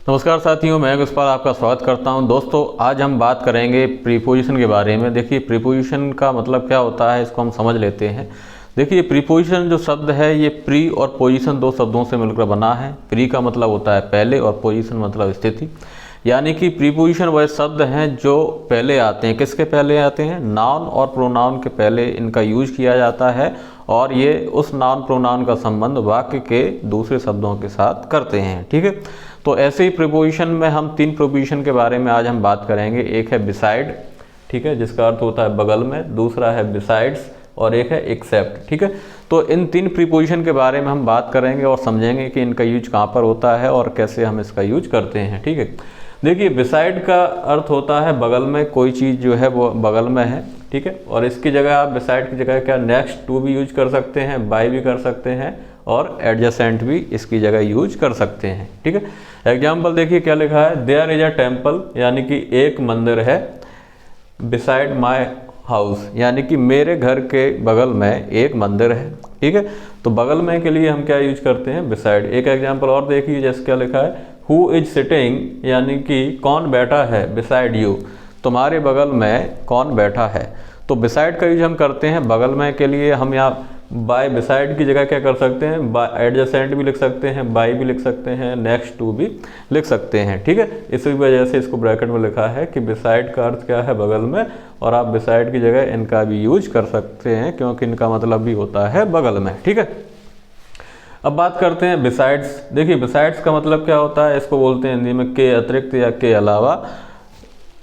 नमस्कार साथियों, मैं यशपाल आपका स्वागत करता हूं। दोस्तों, आज हम बात करेंगे प्रीपोजिशन के बारे में। देखिए, प्रीपोजिशन का मतलब क्या होता है, इसको हम समझ लेते हैं। देखिए, प्रीपोजिशन जो शब्द है ये प्री और पोजीशन दो शब्दों से मिलकर बना है। प्री का मतलब होता है पहले और पोजीशन मतलब स्थिति। यानी कि प्रीपोजिशन वह शब्द हैं जो पहले आते हैं। किसके पहले आते हैं? नाउन और प्रोनाउन के पहले इनका यूज किया जाता है और ये उस नाउन प्रोनाउन का संबंध वाक्य के दूसरे शब्दों के साथ करते हैं। ठीक है, तो ऐसे ही प्रीपोजिशन में हम तीन प्रीपोजिशन के बारे में आज हम बात करेंगे। एक है बिसाइड, ठीक है, जिसका अर्थ होता है बगल में। दूसरा है बिसाइड्स और एक है एक्सेप्ट। ठीक है, तो इन तीन प्रीपोजिशन के बारे में हम बात करेंगे और समझेंगे कि इनका यूज कहाँ पर होता है और कैसे हम इसका यूज करते हैं। ठीक है, देखिए, बिसाइड का अर्थ होता है बगल में, कोई चीज़ जो है वो बगल में है। ठीक है, और इसकी जगह आप बिसाइड की जगह क्या नेक्स्ट टू भी यूज कर सकते हैं, बाय भी कर सकते हैं और एडजेसेंट भी इसकी जगह यूज कर सकते हैं। ठीक है, एग्जाम्पल देखिए क्या लिखा है। देयर इज अ टेम्पल, यानी कि एक मंदिर है। बिसाइड माई हाउस, यानी कि मेरे घर के बगल में एक मंदिर है। ठीक है, तो बगल में के लिए हम क्या यूज करते हैं? बिसाइड। एक एग्जाम्पल और देखिए, जैसे क्या लिखा है, हु इज सिटिंग, यानी कि कौन बैठा है, बिसाइड यू, तुम्हारे बगल में कौन बैठा है। तो बिसाइड का यूज हम करते हैं बगल में के लिए। हम यहाँ बाय बिसाइड की जगह क्या कर सकते हैं? बाय एडजेसेंट भी लिख सकते हैं, बाय भी लिख सकते हैं, नेक्स्ट टू भी लिख सकते हैं। ठीक है, इसी वजह से इसको ब्रैकेट में लिखा है कि बिसाइड का अर्थ क्या है? बगल में। और आप बिसाइड की जगह इनका भी यूज कर सकते हैं क्योंकि इनका मतलब भी होता है बगल में। ठीक है, अब बात करते हैं बिसाइड्स। देखिए, बिसाइड्स का मतलब क्या होता है? इसको बोलते हैं हिंदी में के अतिरिक्त या के अलावा,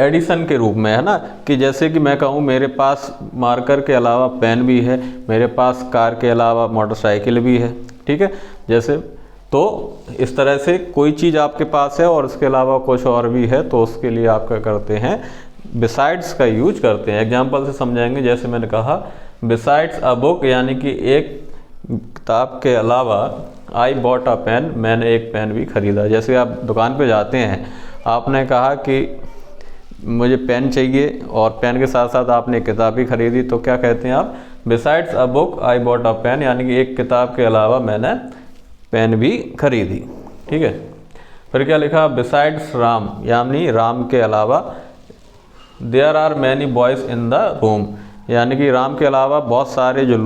एडिशन के रूप में, है ना। कि जैसे कि मैं कहूँ मेरे पास मार्कर के अलावा पेन भी है, मेरे पास कार के अलावा मोटरसाइकिल भी है। ठीक है, जैसे तो इस तरह से कोई चीज़ आपके पास है और इसके अलावा कुछ और भी है, तो उसके लिए आप क्या करते हैं? बिसाइड्स का यूज करते हैं। एग्जाम्पल से समझाएंगे। जैसे मैंने कहा बिसाइड्स अ बुक, यानी कि एक किताब के अलावा, आई बॉट अ पेन, मैंने एक पेन भी खरीदा। जैसे आप दुकान पे जाते हैं, आपने कहा कि मुझे पेन चाहिए और पेन के साथ साथ आपने किताब भी खरीदी, तो क्या कहते हैं आप? Besides a book I bought a pen, यानी कि एक किताब के अलावा मैंने पेन भी खरीदी। ठीक है, फिर क्या लिखा? बिसाइड्स राम, यानी राम के अलावा। There are many boys in the room, यानी कि राम के अलावा बहुत सारे जो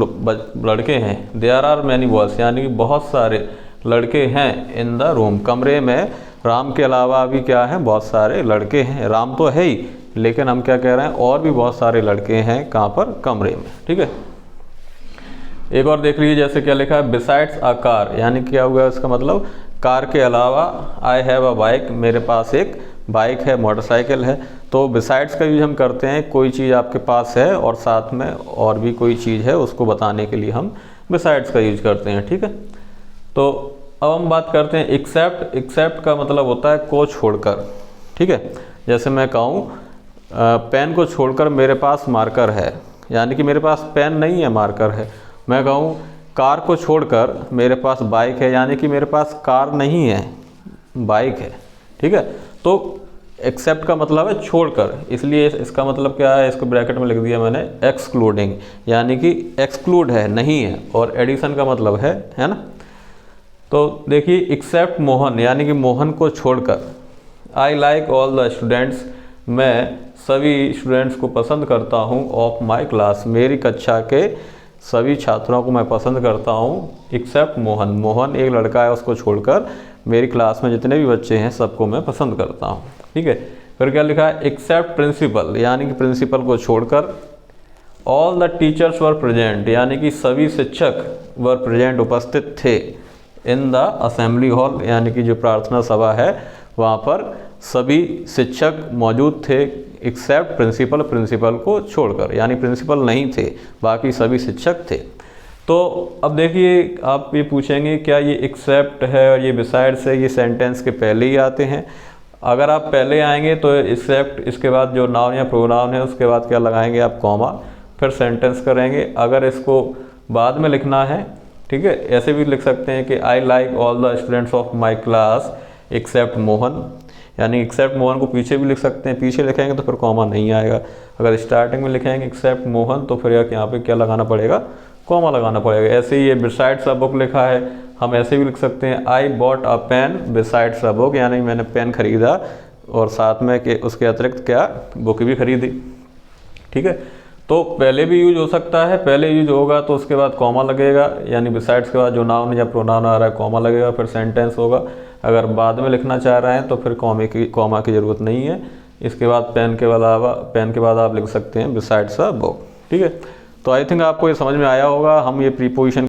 लड़के हैं। देयर आर मैनी बॉयज़, यानी कि बहुत सारे लड़के हैं इन द रूम, कमरे में। राम के अलावा भी क्या है? बहुत सारे लड़के हैं। राम तो है ही, लेकिन हम क्या कह रहे हैं? और भी बहुत सारे लड़के हैं। कहाँ पर? कमरे में। ठीक है, एक और देख लीजिए, जैसे क्या लिखा है, बिसाइड्स अ कार, यानी क्या हुआ इसका मतलब? कार के अलावा, आई हैव अ बाइक, मेरे पास एक बाइक है, मोटरसाइकिल है। तो बिसाइड्स का यूज हम करते हैं, कोई चीज़ आपके पास है और साथ में और भी कोई चीज़ है, उसको बताने के लिए हम बिसाइड्स का यूज करते हैं। ठीक है, तो अब हम बात करते हैं एक्सेप्ट। एक्सेप्ट का मतलब होता है को छोड़कर। ठीक है, जैसे मैं कहूँ पेन को छोड़कर मेरे पास मार्कर है, यानी कि मेरे पास पेन नहीं है, मार्कर है। मैं कहूँ कार को छोड़कर मेरे पास बाइक है, यानी कि मेरे पास कार नहीं है, बाइक है। ठीक है, तो एक्सेप्ट का मतलब है छोड़कर, इसलिए इसका मतलब क्या है? इसको ब्रैकेट में लिख दिया मैंने, एक्सक्लूडिंग, यानी कि एक्सक्लूड है, नहीं है। और एडिशन का मतलब है ना। तो देखिए, एक्सेप्ट मोहन, यानी कि मोहन को छोड़कर। आई लाइक ऑल द स्टूडेंट्स, मैं सभी स्टूडेंट्स को पसंद करता हूँ। ऑफ माई क्लास, मेरी कक्षा के सभी छात्रों को मैं पसंद करता हूँ। एक्सेप्ट मोहन, मोहन एक लड़का है, उसको छोड़कर मेरी क्लास में जितने भी बच्चे हैं सबको मैं पसंद करता हूँ। ठीक है, फिर क्या लिखा है? एक्सेप्ट प्रिंसिपल, यानी कि प्रिंसिपल को छोड़कर। All the teachers were present, यानी कि सभी शिक्षक वर प्रेजेंट, उपस्थित थे। इन द असेंबली हॉल, यानी कि जो प्रार्थना सभा है वहाँ पर सभी शिक्षक मौजूद थे, एक्सेप्ट प्रिंसिपल, प्रिंसिपल को छोड़कर, यानी प्रिंसिपल नहीं थे, बाकी सभी शिक्षक थे। तो अब देखिए, आप ये पूछेंगे क्या ये एक्सेप्ट है और ये बिसाइड्स है, ये सेंटेंस के पहले ही आते हैं? अगर आप पहले आएंगे तो एक्सेप्ट, इसके बाद जो नाउन या प्रोनाउन है उसके बाद क्या लगाएंगे आप? कॉमा, फिर सेंटेंस करेंगे। अगर इसको बाद में लिखना है, ठीक है, ऐसे भी लिख सकते हैं कि I like all the students of my class except Mohan, यानी एक्सेप्ट मोहन को पीछे भी लिख सकते हैं। पीछे लिखेंगे तो फिर कॉमा नहीं आएगा। अगर स्टार्टिंग में लिखेंगे एक्सेप्ट मोहन तो फिर यहाँ पे क्या लगाना पड़ेगा? कॉमा लगाना पड़ेगा। ऐसे ही ये बिसाइड्स अ बुक लिखा है, हम ऐसे भी लिख सकते हैं I bought a pen besides a book, यानी मैंने पेन खरीदा और साथ में के उसके अतिरिक्त क्या बुक भी खरीदी। ठीक है, तो पहले भी यूज हो सकता है, पहले यूज होगा तो उसके बाद कॉमा लगेगा, यानी बिसाइड्स के बाद जो नाउन या प्रोनाउन आ रहा है कॉमा लगेगा, फिर सेंटेंस होगा। अगर बाद में लिखना चाह रहे हैं तो फिर कॉमा की ज़रूरत नहीं है। इसके बाद पेन के बाद आप लिख सकते हैं बिसाइड्स अ बुक। ठीक है, तो आई थिंक आपको ये समझ में आया होगा। हम ये प्रीपोजिशन